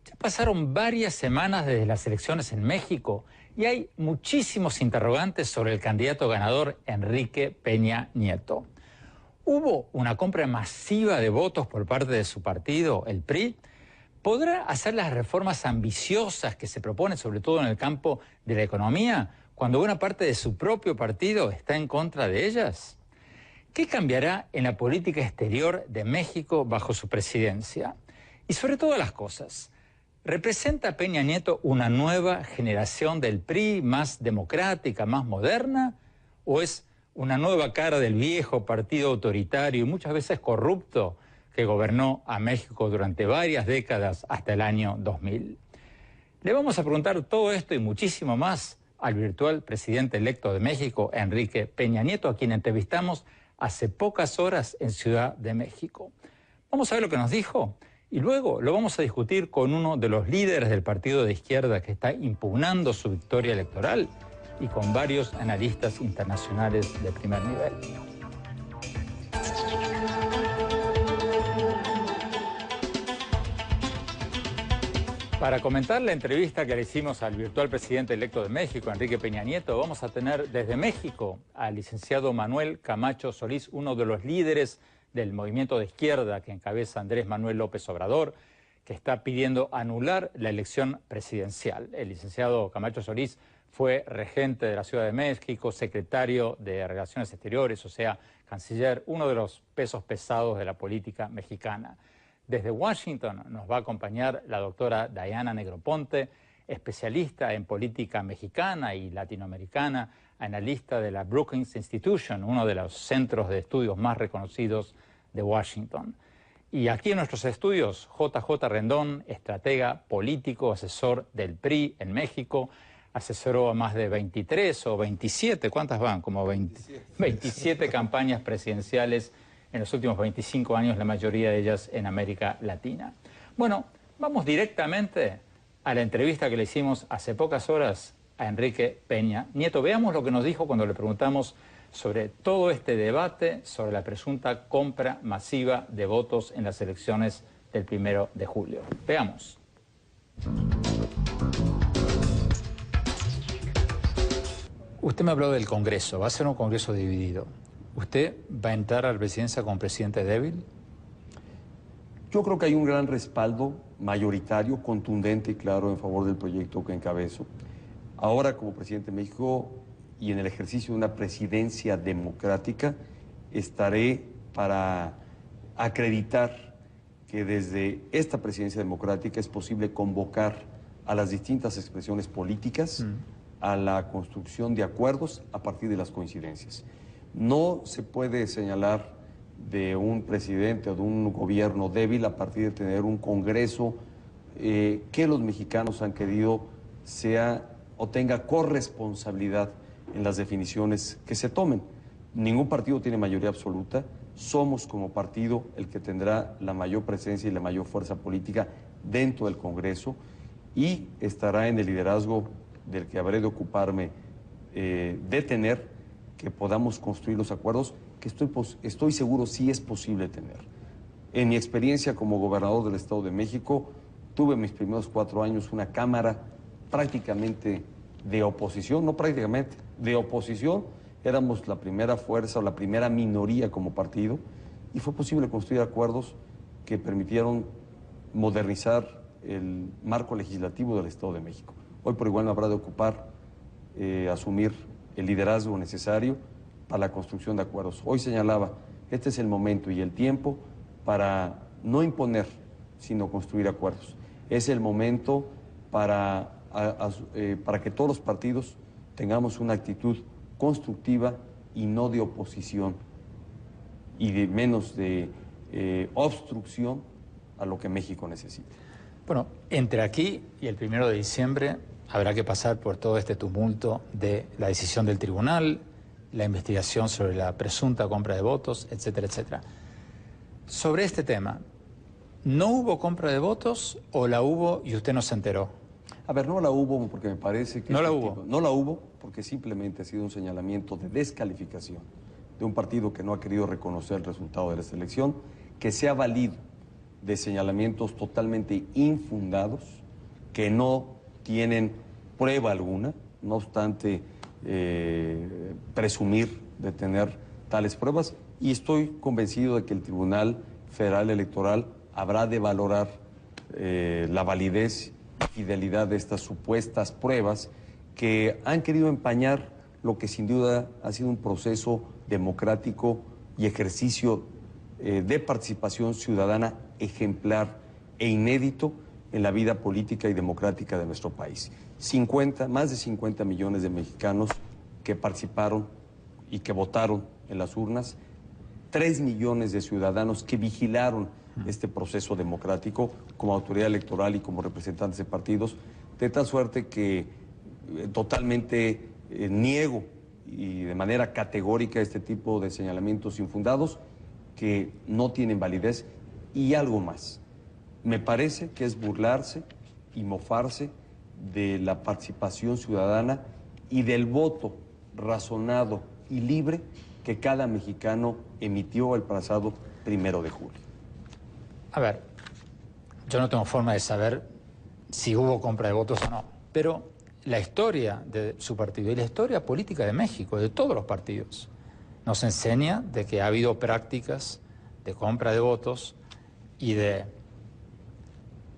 Ya pasaron varias semanas desde las elecciones en México y hay muchísimos interrogantes sobre el candidato ganador Enrique Peña Nieto. ¿Hubo una compra masiva de votos por parte de su partido, el PRI? ¿Podrá hacer las reformas ambiciosas que se proponen, sobre todo en el campo de la economía, cuando buena parte de su propio partido está en contra de ellas? ¿Qué cambiará en la política exterior de México bajo su presidencia? Y sobre todas las cosas, ¿representa Peña Nieto una nueva generación del PRI, más democrática, más moderna? ¿O es una nueva cara del viejo partido autoritario y muchas veces corrupto que gobernó a México durante varias décadas hasta el año 2000? Le vamos a preguntar todo esto y muchísimo más al virtual presidente electo de México, Enrique Peña Nieto, a quien entrevistamos hace pocas horas en Ciudad de México. Vamos a ver lo que nos dijo y luego lo vamos a discutir con uno de los líderes del partido de izquierda que está impugnando su victoria electoral y con varios analistas internacionales de primer nivel. Para comentar la entrevista que le hicimos al virtual presidente electo de México, Enrique Peña Nieto, vamos a tener desde México al licenciado Manuel Camacho Solís, uno de los líderes del movimiento de izquierda que encabeza Andrés Manuel López Obrador, que está pidiendo anular la elección presidencial. El licenciado Camacho Solís fue regente de la Ciudad de México, secretario de Relaciones Exteriores, o sea, canciller, uno de los pesos pesados de la política mexicana. Desde Washington nos va a acompañar la doctora Diana Negroponte, especialista en política mexicana y latinoamericana, analista de la Brookings Institution, uno de los centros de estudios más reconocidos de Washington. Y aquí en nuestros estudios, JJ Rendón, estratega político, asesor del PRI en México, asesoró a más de 23 o 27, ¿cuántas van? Como 27 campañas presidenciales en los últimos 25 años, la mayoría de ellas en América Latina. Bueno, vamos directamente a la entrevista que le hicimos hace pocas horas a Enrique Peña Nieto. Veamos lo que nos dijo cuando le preguntamos sobre todo este debate sobre la presunta compra masiva de votos en las elecciones del 1 de julio. Veamos. Usted me habló del Congreso, va a ser un Congreso dividido. ¿Usted va a entrar a la presidencia como presidente débil? Yo creo que hay un gran respaldo mayoritario, contundente y claro en favor del proyecto que encabezo. Ahora, como presidente de México y en el ejercicio de una presidencia democrática, estaré para acreditar que desde esta presidencia democrática es posible convocar a las distintas expresiones políticas a la construcción de acuerdos a partir de las coincidencias. No se puede señalar de un presidente o de un gobierno débil a partir de tener un Congreso que los mexicanos han querido sea o tenga corresponsabilidad en las definiciones que se tomen. Ningún partido tiene mayoría absoluta. Somos como partido el que tendrá la mayor presencia y la mayor fuerza política dentro del Congreso y estará en el liderazgo del que habré de ocuparme de tener que podamos construir los acuerdos que estoy seguro sí es posible tener. En mi experiencia como gobernador del Estado de México, tuve mis primeros 4 años una Cámara prácticamente de oposición, no prácticamente, de oposición. Éramos la primera fuerza o la primera minoría como partido y fue posible construir acuerdos que permitieron modernizar el marco legislativo del Estado de México. Hoy por igual me habrá de ocupar asumir el liderazgo necesario para la construcción de acuerdos. Hoy señalaba, este es el momento y el tiempo para no imponer, sino construir acuerdos. Es el momento para que todos los partidos tengamos una actitud constructiva y no de oposición y de menos de obstrucción a lo que México necesita. Bueno, entre aquí y el 1 de diciembre habrá que pasar por todo este tumulto de la decisión del tribunal, la investigación sobre la presunta compra de votos, etcétera, etcétera. Sobre este tema, ¿no hubo compra de votos o la hubo y usted no se enteró? A ver, no la hubo porque me parece que... ¿No la hubo? No la hubo porque simplemente ha sido un señalamiento de descalificación de un partido que no ha querido reconocer el resultado de la elección, que se ha valido de señalamientos totalmente infundados, que no tienen prueba alguna, no obstante presumir de tener tales pruebas, y estoy convencido de que el Tribunal Federal Electoral habrá de valorar la validez y fidelidad de estas supuestas pruebas que han querido empañar lo que sin duda ha sido un proceso democrático y ejercicio de participación ciudadana ejemplar e inédito en la vida política y democrática de nuestro país. Más de 50 millones de mexicanos que participaron y que votaron en las urnas, 3 millones de ciudadanos que vigilaron este proceso democrático como autoridad electoral y como representantes de partidos, de tal suerte que totalmente niego y de manera categórica este tipo de señalamientos infundados que no tienen validez. Y algo más, me parece que es burlarse y mofarse de la participación ciudadana y del voto razonado y libre que cada mexicano emitió el pasado 1 de julio. A ver, yo no tengo forma de saber si hubo compra de votos o no, pero la historia de su partido y la historia política de México, de todos los partidos, nos enseña de que ha habido prácticas de compra de votos y de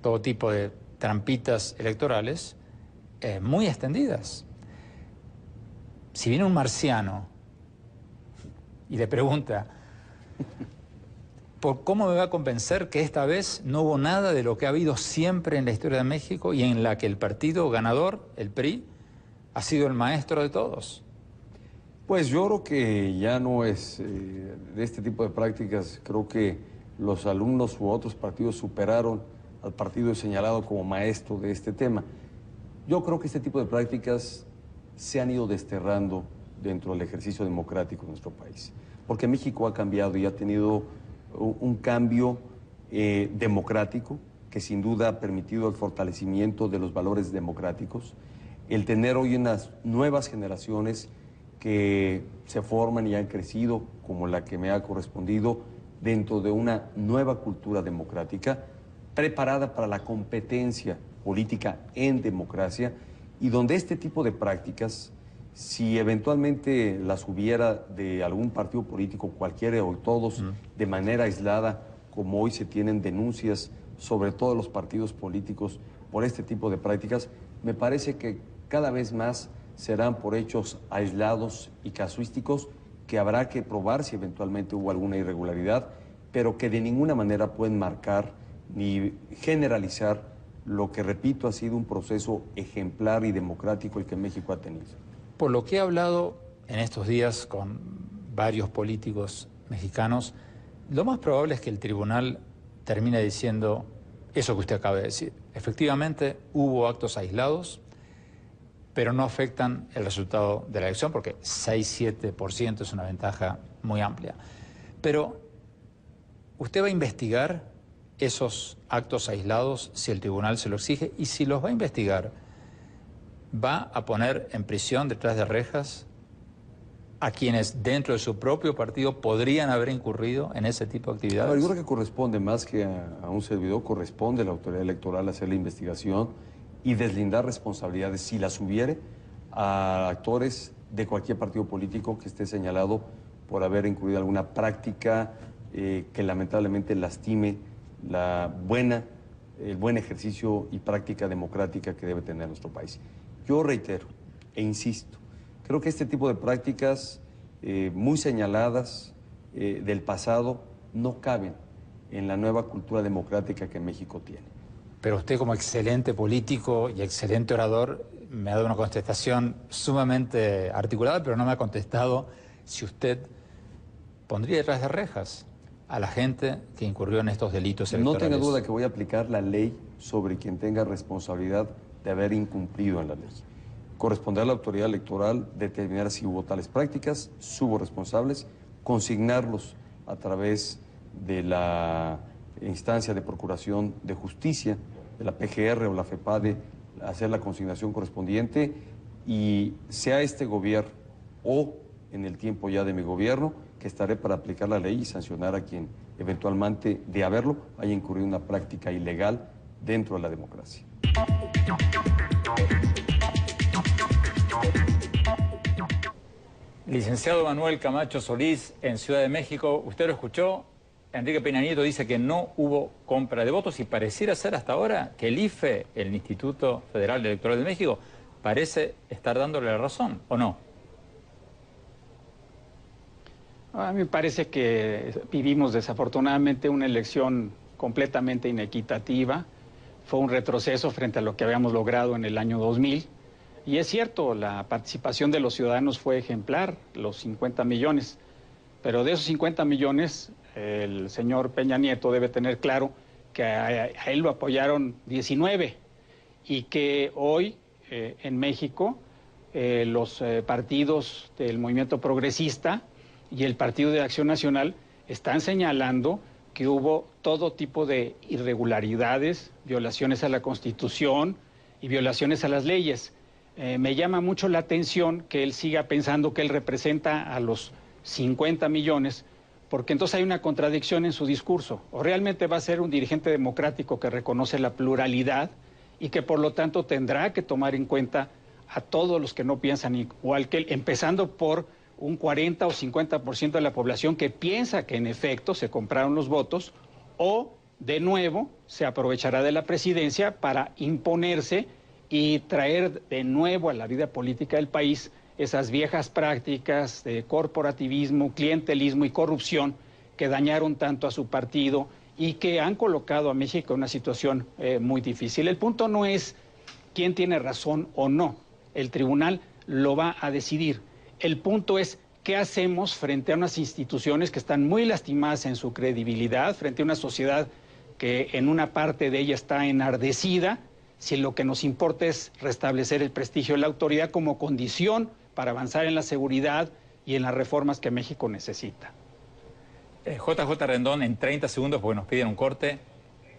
todo tipo de trampitas electorales muy extendidas. Si viene un marciano y le pregunta, ¿por cómo me va a convencer que esta vez no hubo nada de lo que ha habido siempre en la historia de México y en la que el partido ganador, el PRI, ha sido el maestro de todos? Pues yo creo que ya no es de este tipo de prácticas. Creo que los alumnos u otros partidos superaron al partido señalado como maestro de este tema. Yo creo que este tipo de prácticas se han ido desterrando dentro del ejercicio democrático de nuestro país, porque México ha cambiado y ha tenido un cambio democrático que sin duda ha permitido el fortalecimiento de los valores democráticos, el tener hoy unas nuevas generaciones que se forman y han crecido, como la que me ha correspondido, dentro de una nueva cultura democrática, preparada para la competencia política en democracia, y donde este tipo de prácticas, si eventualmente las hubiera de algún partido político, cualquiera o todos, de manera aislada, como hoy se tienen denuncias sobre todos los partidos políticos por este tipo de prácticas, me parece que cada vez más serán por hechos aislados y casuísticos que habrá que probar si eventualmente hubo alguna irregularidad, pero que de ninguna manera pueden marcar ni generalizar lo que, repito, ha sido un proceso ejemplar y democrático el que México ha tenido. Por lo que he hablado en estos días con varios políticos mexicanos, lo más probable es que el tribunal termine diciendo eso que usted acaba de decir. Efectivamente, hubo actos aislados, pero no afectan el resultado de la elección, porque 6-7% es una ventaja muy amplia. Pero, ¿usted va a investigar esos actos aislados si el tribunal se lo exige? Y si los va a investigar, ¿va a poner en prisión, detrás de rejas, a quienes dentro de su propio partido podrían haber incurrido en ese tipo de actividades? Yo creo que corresponde, más que a un servidor, corresponde a la autoridad electoral hacer la investigación y deslindar responsabilidades, si las hubiere, a actores de cualquier partido político que esté señalado por haber incurrido en alguna práctica que lamentablemente lastime el buen ejercicio y práctica democrática que debe tener nuestro país. Yo reitero e insisto, creo que este tipo de prácticas muy señaladas del pasado no caben en la nueva cultura democrática que México tiene. Pero usted, como excelente político y excelente orador, me ha dado una contestación sumamente articulada, pero no me ha contestado si usted pondría detrás de rejas a la gente que incurrió en estos delitos electorales. No tenga duda que voy a aplicar la ley sobre quien tenga responsabilidad de haber incumplido en la ley. Corresponderá a la autoridad electoral determinar si hubo tales prácticas, si hubo responsables, consignarlos a través de la instancia de procuración de justicia, de la PGR o la FEPADE, hacer la consignación correspondiente, y sea este gobierno o en el tiempo ya de mi gobierno, que estaré para aplicar la ley y sancionar a quien eventualmente de haberlo, haya incurrido en una práctica ilegal dentro de la democracia. Licenciado Manuel Camacho Solís, en Ciudad de México, usted lo escuchó, Enrique Peña Nieto dice que no hubo compra de votos y pareciera ser hasta ahora que el IFE, el Instituto Federal Electoral de México, parece estar dándole la razón, ¿o no? A mí me parece que vivimos desafortunadamente una elección completamente inequitativa. Fue un retroceso frente a lo que habíamos logrado en el año 2000. Y es cierto, la participación de los ciudadanos fue ejemplar, los 50 millones. Pero de esos 50 millones, el señor Peña Nieto debe tener claro que a él lo apoyaron 19 y que hoy en México los partidos del movimiento progresista y el Partido de Acción Nacional están señalando que hubo todo tipo de irregularidades, violaciones a la Constitución y violaciones a las leyes. Me llama mucho la atención que él siga pensando que él representa a los 50 millones, porque entonces hay una contradicción en su discurso. O realmente va a ser un dirigente democrático que reconoce la pluralidad y que por lo tanto tendrá que tomar en cuenta a todos los que no piensan igual que él, empezando por un 40 o 50% de la población que piensa que en efecto se compraron los votos, o de nuevo se aprovechará de la presidencia para imponerse y traer de nuevo a la vida política del país esas viejas prácticas de corporativismo, clientelismo y corrupción que dañaron tanto a su partido y que han colocado a México en una situación muy difícil. El punto no es quién tiene razón o no, el tribunal lo va a decidir. El punto es qué hacemos frente a unas instituciones que están muy lastimadas en su credibilidad, frente a una sociedad que en una parte de ella está enardecida, si lo que nos importa es restablecer el prestigio de la autoridad como condición para avanzar en la seguridad y en las reformas que México necesita. JJ Rendón, en 30 segundos, porque nos piden un corte.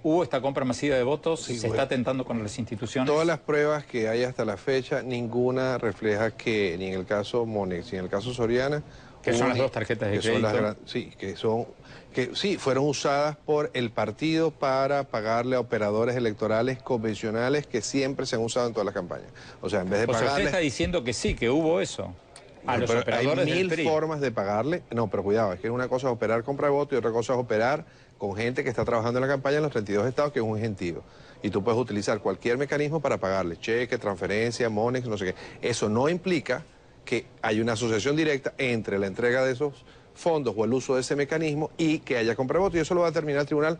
¿Hubo esta compra masiva de votos? Sí, ¿Se está atentando con las instituciones? Todas las pruebas que hay hasta la fecha, ninguna refleja que ni en el caso Monex ni en el caso Soriana... Que son las dos tarjetas de crédito. Sí, fueron usadas por el partido para pagarle a operadores electorales convencionales que siempre se han usado en todas las campañas. O sea, en vez de pagarle... usted está diciendo que sí, que hubo eso. A los pero operadores hay del 1000 PRI. formas de pagarle. No, pero cuidado, es que una cosa es operar compra de voto y otra cosa es operar con gente que está trabajando en la campaña en los 32 estados, que es un incentivo. Y tú puedes utilizar cualquier mecanismo para pagarle, cheque, transferencia, Monex, no sé qué. Eso no implica que haya una asociación directa entre la entrega de esos fondos o el uso de ese mecanismo y que haya compra de voto, y eso lo va a determinar el tribunal.